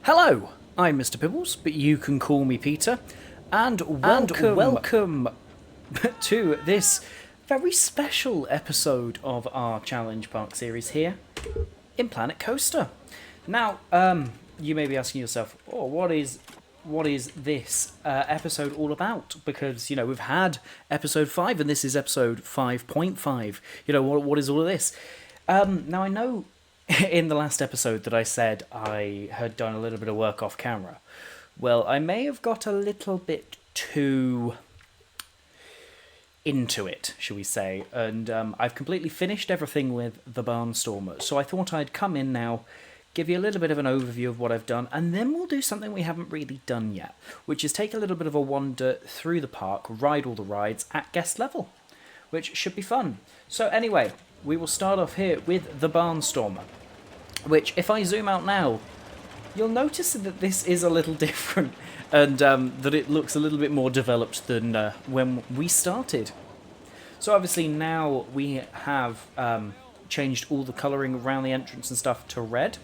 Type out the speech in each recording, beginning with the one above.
Hello, I'm Mr. Pibbles, but you can call me Peter, and welcome to this very special episode of our Challenge Park series here in Planet Coaster. Now, you may be asking yourself, oh, what is this episode all about? Because, you know, we've had episode 5 and this is episode 5.5. You know, what is all of this? Now, I know in the last episode that I said I had done a little bit of work off camera. Well, I may have got a little bit too into it, shall we say, and I've completely finished everything with the Barnstormer, so I thought I'd come in now, give you a little bit of an overview of what I've done, and then we'll do something we haven't really done yet, which is take a little bit of a wander through the park, ride all the rides at guest level, which should be fun. So anyway, we will start off here with the Barnstormer, which, if I zoom out now, you'll notice that this is a little different, and that it looks a little bit more developed than when we started. So obviously now we have changed all the colouring around the entrance and stuff to red,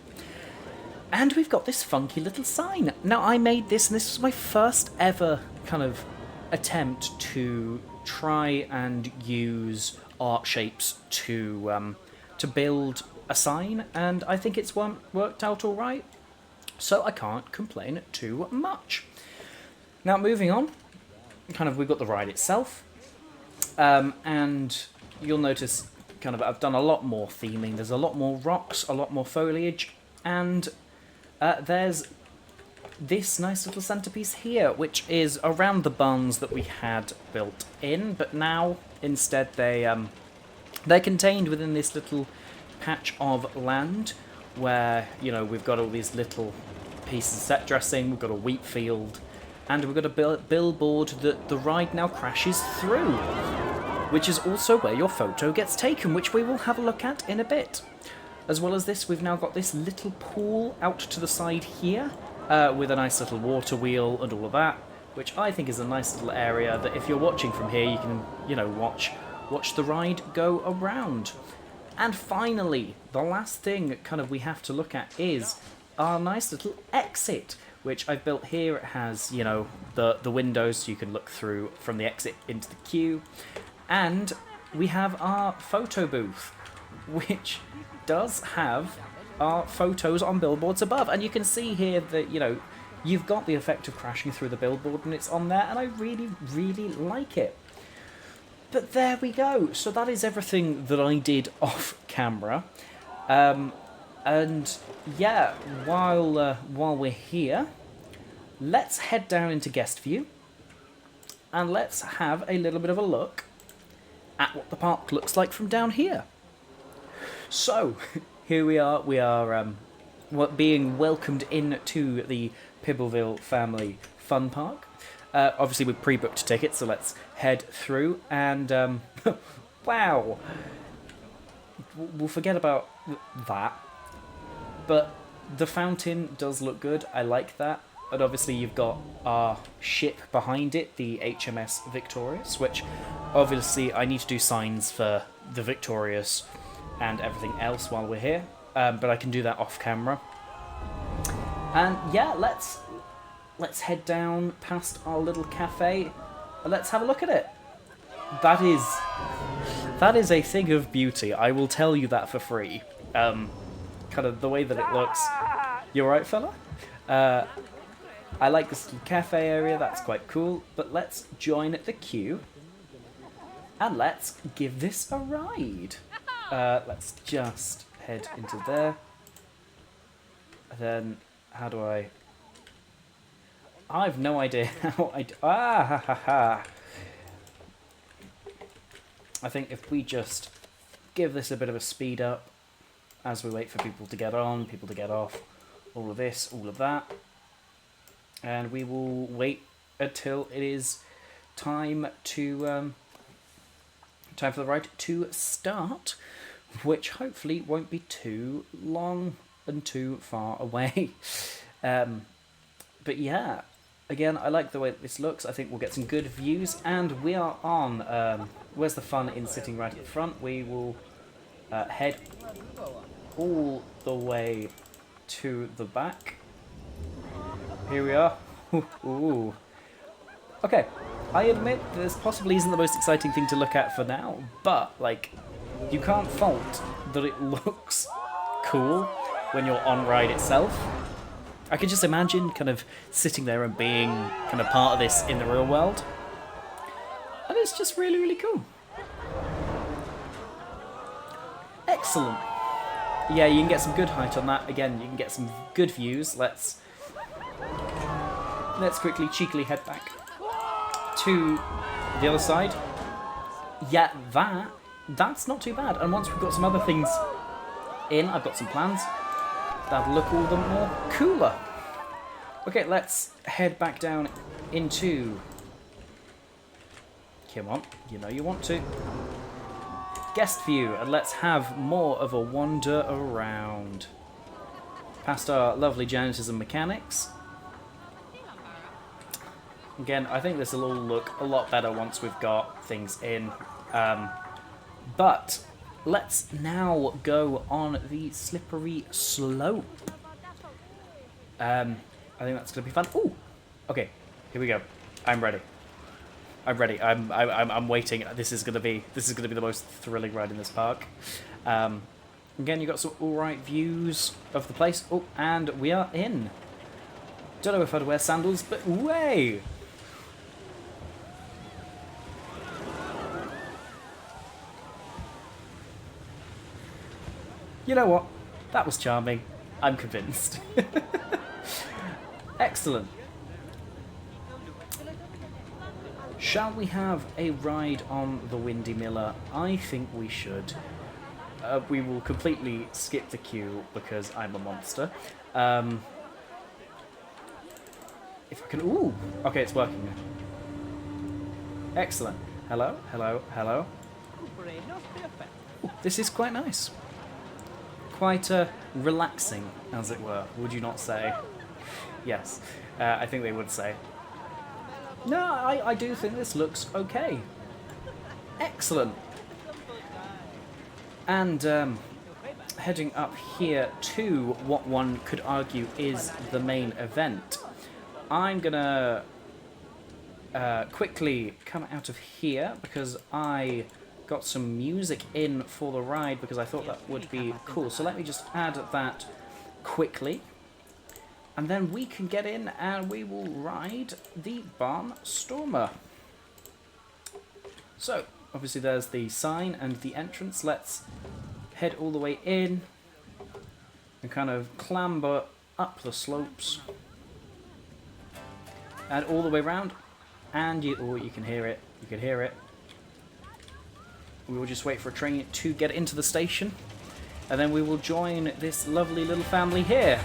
and we've got this funky little sign. Now, I made this, and this was my first ever kind of attempt to try and use art shapes to build a sign, and I think it's worked out all right, so I can't complain too much. Now, moving on, we've got the ride itself, and you'll notice I've done a lot more theming. There's a lot more rocks, a lot more foliage, and there's this nice little centerpiece here, which is around the barns that we had built in, but now instead they're contained within this little patch of land where, you know, we've got all these little pieces of set dressing, we've got a wheat field, and we've got a billboard that the ride now crashes through, which is also where your photo gets taken, which we will have a look at in a bit. As well as this, we've now got this little pool out to the side here, with a nice little water wheel and all of that, which I think is a nice little area that if you're watching from here, you can, you know, watch the ride go around. And finally, the last thing we have to look at is our nice little exit, which I've built here. It has, you know, the windows so you can look through from the exit into the queue. And we have our photo booth, which does have our photos on billboards above. And you can see here that, you know, you've got the effect of crashing through the billboard and it's on there, and I really, really like it. But there we go. So that is everything that I did off camera. And yeah, while we're here, let's head down into guest view and let's have a little bit of a look at what the park looks like from down here. So here we are. We are being welcomed into the Pibbleville Family Fun Park. Obviously, we've pre-booked tickets, so let's head through. And wow, we'll forget about that. But the fountain does look good. I like that. And obviously, you've got our ship behind it, the HMS Victorious, which obviously I need to do signs for the Victorious and everything else while we're here. But I can do that off camera. And yeah, let's head down past our little cafe and let's have a look at it. That is a thing of beauty. I will tell you that for free. The way that it looks. You alright, fella? I like this little cafe area. That's quite cool. But let's join the queue and let's give this a ride. Let's just head into there. And then how do I have no idea how I do. I think if we just give this a bit of a speed up as we wait for people to get on, people to get off, all of this, all of that, and we will wait until it is time to time for the ride to start, which hopefully won't be too long and too far away. But yeah, again, I like the way that this looks. I think we'll get some good views, and we are on Where's the Fun in sitting right at the front. We will head all the way to the back, Here we are. Ooh. Okay, I admit this possibly isn't the most exciting thing to look at for now, but, like, you can't fault that it looks cool when you're on ride itself. I can just imagine kind of sitting there and being kind of part of this in the real world. And it's just really, really cool. Excellent. Yeah, you can get some good height on that. Again, you can get some good views. Let's quickly, cheekily head back to the other side. Yeah, that's not too bad. And once we've got some other things in, I've got some plans that'll look all the more cooler. Okay, let's head back down into... Come on, you know you want to. Guest view, and let's have more of a wander around. Past our lovely janitors and mechanics. Again, I think this will all look a lot better once we've got things in. But let's now go on the slippery slope. I think that's going to be fun. Ooh, okay, here we go. I'm ready. I'm ready. I'm waiting. This is gonna be the most thrilling ride in this park. Again, you got some all right views of the place. Oh, and we are in. Don't know if I'd wear sandals, but way. You know what? That was charming. I'm convinced. Excellent. Shall we have a ride on the Windy Miller? I think we should. We will completely skip the queue because I'm a monster. If I can... Ooh! Okay, it's working now. Excellent. Hello, hello, hello. Ooh, this is quite nice. Quite relaxing, as it were, would you not say? Yes, I think they would say. No, I do think this looks okay. Excellent. And heading up here to what one could argue is the main event. I'm gonna quickly come out of here because I got some music in for the ride because I thought that would be cool. So let me just add that quickly. And then we can get in and we will ride the Barnstormer. So, obviously there's the sign and the entrance. Let's head all the way in and kind of clamber up the slopes. And all the way around. And you can hear it. You can hear it. We will just wait for a train to get into the station. And then we will join this lovely little family here.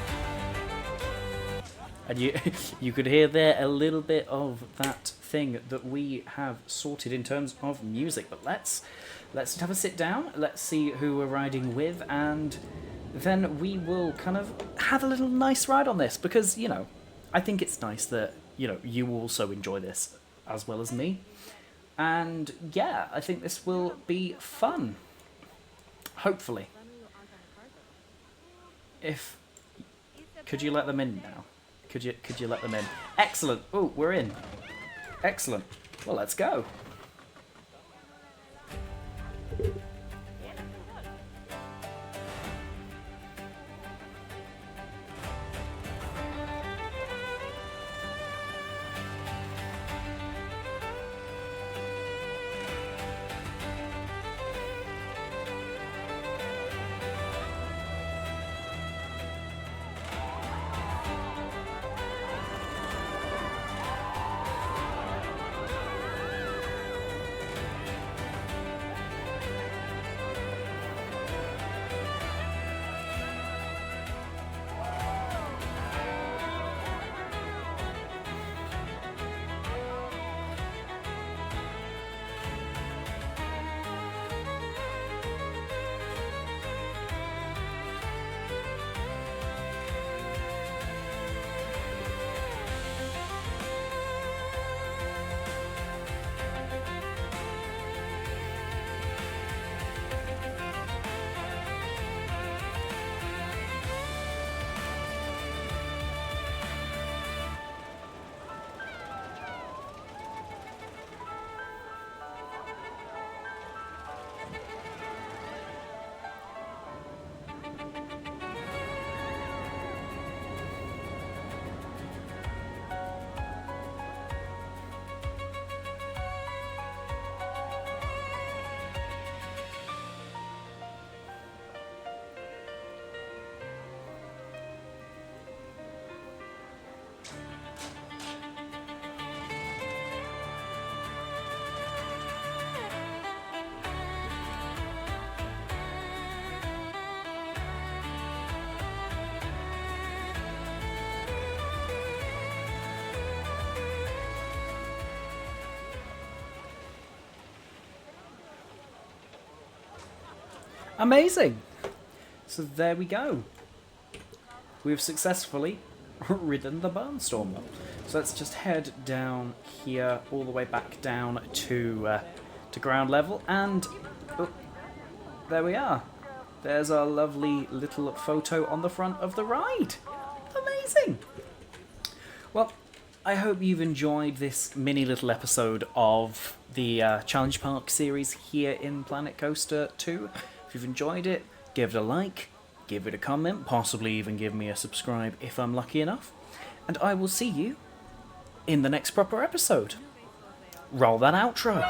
And you could hear there a little bit of that thing that we have sorted in terms of music. But let's have a sit down. Let's see who we're riding with, and then we will kind of have a little nice ride on this because, you know, I think it's nice that, you know, you also enjoy this as well as me. And yeah, I think this will be fun. Hopefully. Could you let them in now? Could you let them in? Excellent. Oh, we're in. Excellent. Well, let's go. Amazing! So there we go. We've successfully ridden the Barnstormer. So let's just head down here, all the way back down to ground level, and oh, there we are. There's our lovely little photo on the front of the ride. Amazing! Well, I hope you've enjoyed this mini little episode of the Challenge Park series here in Planet Coaster 2. If you've enjoyed it, give it a like, give it a comment, possibly even give me a subscribe if I'm lucky enough. And I will see you in the next proper episode. Roll that outro.